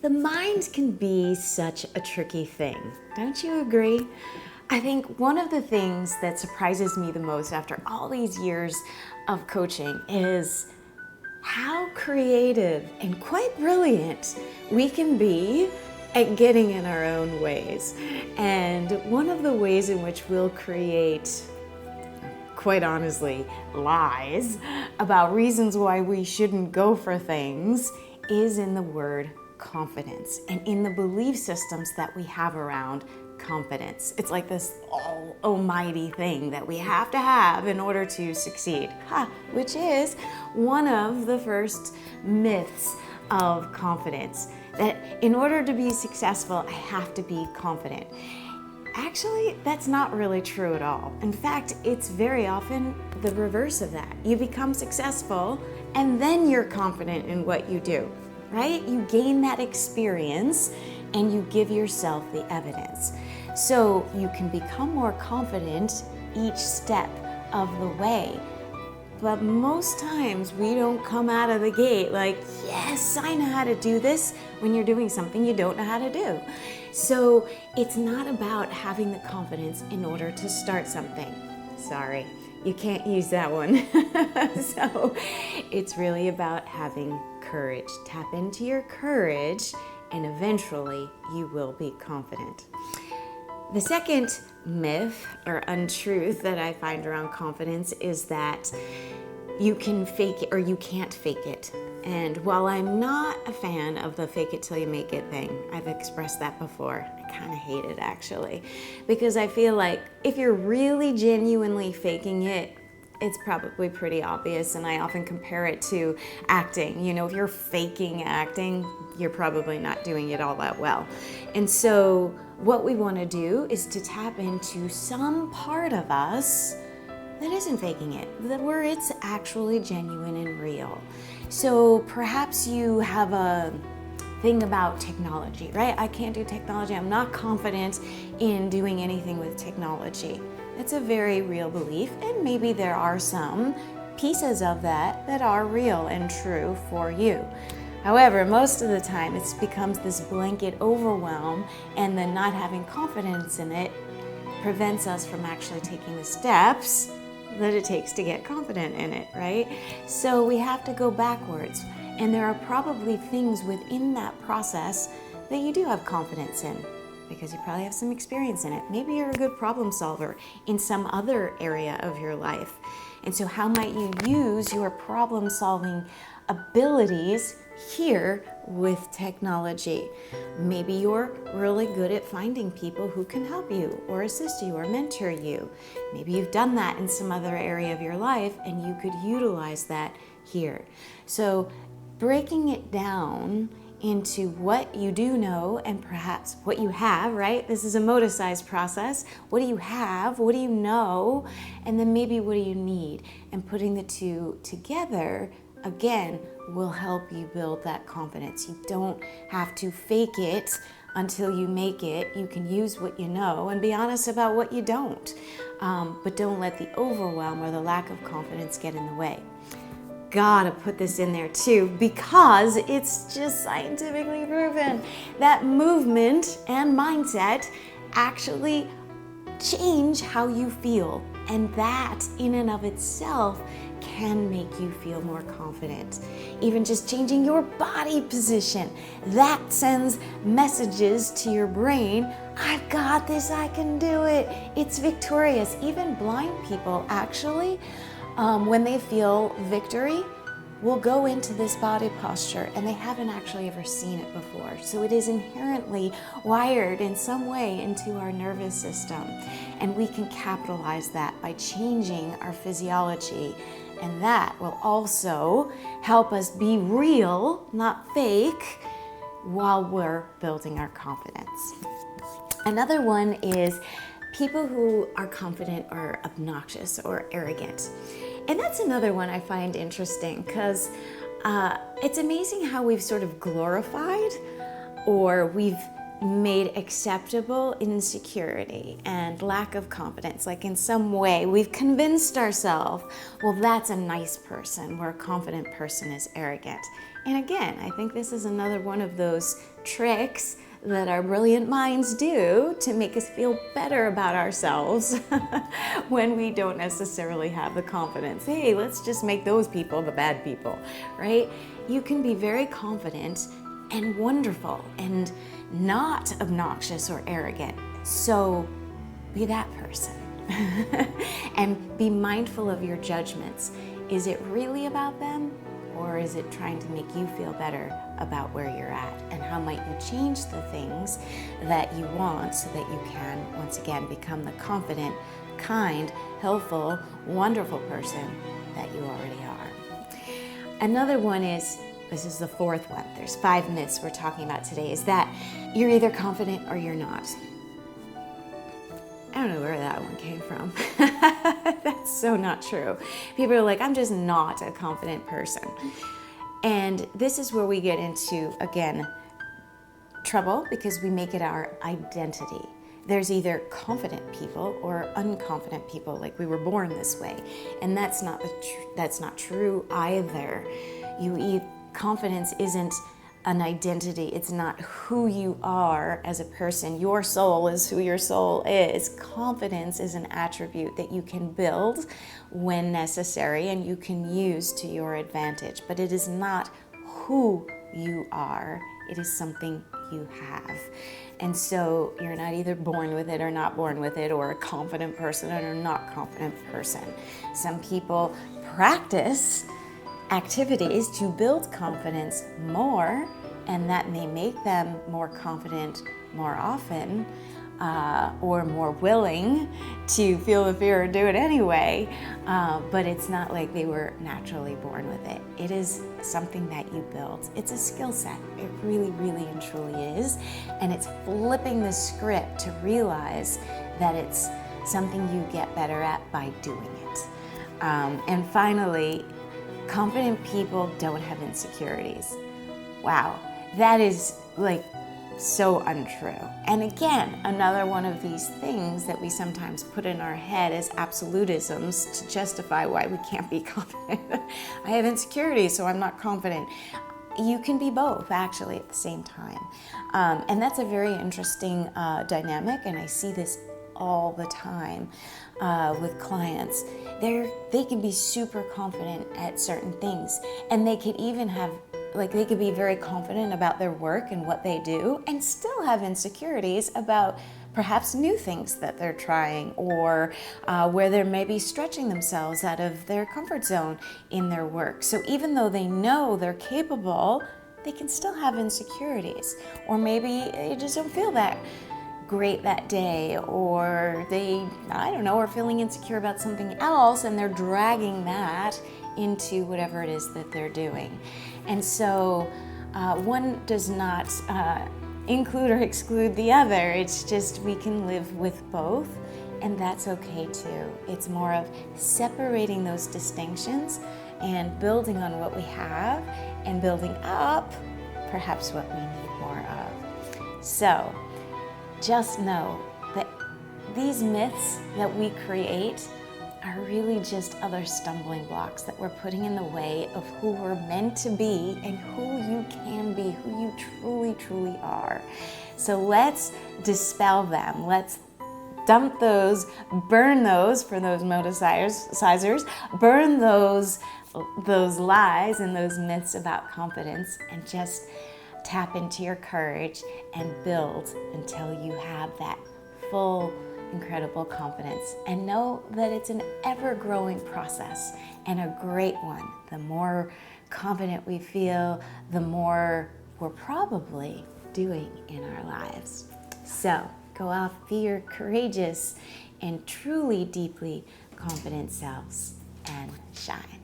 The mind can be such a tricky thing. Don't you agree? I think one of the things that surprises me the most after all these years of coaching is how creative and quite brilliant we can be at getting in our own ways. And one of the ways in which we'll create, quite honestly, lies about reasons why we shouldn't go for things is in the word confidence and in the belief systems that we have around confidence. It's like this almighty thing that we have to have in order to succeed, which is one of the first myths of confidence, that in order to be successful, I have to be confident. Actually, that's not really true at all. In fact, it's very often the reverse of that. You become successful and then you're confident in what you do, right? You gain that experience and you give yourself the evidence. So you can become more confident each step of the way. But most times we don't come out of the gate like, yes, I know how to do this, when you're doing something you don't know how to do. So it's not about having the confidence in order to start something. Sorry, you can't use that one. So it's really about having courage. Tap into your courage and eventually you will be confident. The second myth or untruth that I find around confidence is that you can fake it or you can't fake it. And while I'm not a fan of the fake it till you make it thing, I've expressed that before. I kind of hate it actually, because I feel like if you're really genuinely faking it, it's probably pretty obvious, and I often compare it to acting. You know, if you're faking acting, you're probably not doing it all that well. And so what we want to do is to tap into some part of us that isn't faking it, where it's actually genuine and real. So perhaps you have a thing about technology, right? I can't do technology. I'm not confident in doing anything with technology. It's a very real belief, and maybe there are some pieces of that that are real and true for you. However, most of the time it becomes this blanket overwhelm, and then not having confidence in it prevents us from actually taking the steps that it takes to get confident in it, right? So we have to go backwards, and there are probably things within that process that you do have confidence in, because you probably have some experience in it. Maybe you're a good problem solver in some other area of your life. And so how might you use your problem solving abilities here with technology? Maybe you're really good at finding people who can help you or assist you or mentor you. Maybe you've done that in some other area of your life and you could utilize that here. So breaking it down into what you do know and perhaps what you have, right? This is a Moticise process. What do you have? What do you know? And then maybe what do you need? And putting the two together, again, will help you build that confidence. You don't have to fake it until you make it. You can use what you know and be honest about what you don't. But don't let the overwhelm or the lack of confidence get in the way. Gotta put this in there too, because it's just scientifically proven that movement and mindset actually change how you feel, and that in and of itself can make you feel more confident. Even just changing your body position, that sends messages to your brain. I've got this, I can do it, it's victorious. Even blind people actually, when they feel victory, will go into this body posture and they haven't actually ever seen it before. So it is inherently wired in some way into our nervous system. And we can capitalize that by changing our physiology. And that will also help us be real, not fake, while we're building our confidence. Another one is people who are confident are obnoxious or arrogant. And that's another one I find interesting, because it's amazing how we've sort of glorified or we've made acceptable insecurity and lack of confidence. Like in some way we've convinced ourselves, well, that's a nice person, where a confident person is arrogant. And again, I think this is another one of those tricks that our brilliant minds do to make us feel better about ourselves when we don't necessarily have the confidence. Hey, let's just make those people the bad people, right? You can be very confident and wonderful and not obnoxious or arrogant. So be that person. And be mindful of your judgments. Is it really about them? Or is it trying to make you feel better about where you're at? And how might you change the things that you want so that you can, once again, become the confident, kind, helpful, wonderful person that you already are? Another one is, this is the fourth one, there's 5 myths we're talking about today, is that you're either confident or you're not. I don't know where that one came from. That's so not true. People are like, I'm just not a confident person. And this is where we get into, again, trouble, because we make it our identity. There's either confident people or unconfident people, like we were born this way. And that's not true either. Confidence isn't an identity. It's not who you are as a person. Your soul is who your soul is. Confidence is an attribute that you can build when necessary and you can use to your advantage. But it is not who you are. It is something you have. And so you're not either born with it or not born with it, or a confident person or not confident person. Some people practice activities to build confidence more, and that may make them more confident more often, or more willing to feel the fear and do it anyway, but it's not like they were naturally born with it. It is something that you build. It's a skill set. It really, really and truly is, and it's flipping the script to realize that it's something you get better at by doing it. And finally, confident people don't have insecurities. Wow, that is like so untrue. And again, another one of these things that we sometimes put in our head as absolutisms to justify why we can't be confident. I have insecurities, so I'm not confident. You can be both actually at the same time. And that's a very interesting dynamic, and I see this all the time with clients. They can be super confident at certain things, and they could even have, they could be very confident about their work and what they do and still have insecurities about perhaps new things that they're trying, or where they're maybe stretching themselves out of their comfort zone in their work. So even though they know they're capable, they can still have insecurities, or maybe they just don't feel that great that day, or they, are feeling insecure about something else, and they're dragging that into whatever it is that they're doing. And so one does not include or exclude the other. It's just we can live with both, and that's okay too. It's more of separating those distinctions and building on what we have and building up perhaps what we need more of. So just know that these myths that we create are really just other stumbling blocks that we're putting in the way of who we're meant to be and who you can be, who you truly, truly are. So let's dispel them. Let's dump those, burn those for those moticisers, burn those lies and those myths about confidence, and just tap into your courage and build until you have that full, incredible confidence. And know that it's an ever-growing process and a great one. The more confident we feel, the more we're probably doing in our lives. So go off, be your courageous and truly, deeply confident selves, and shine.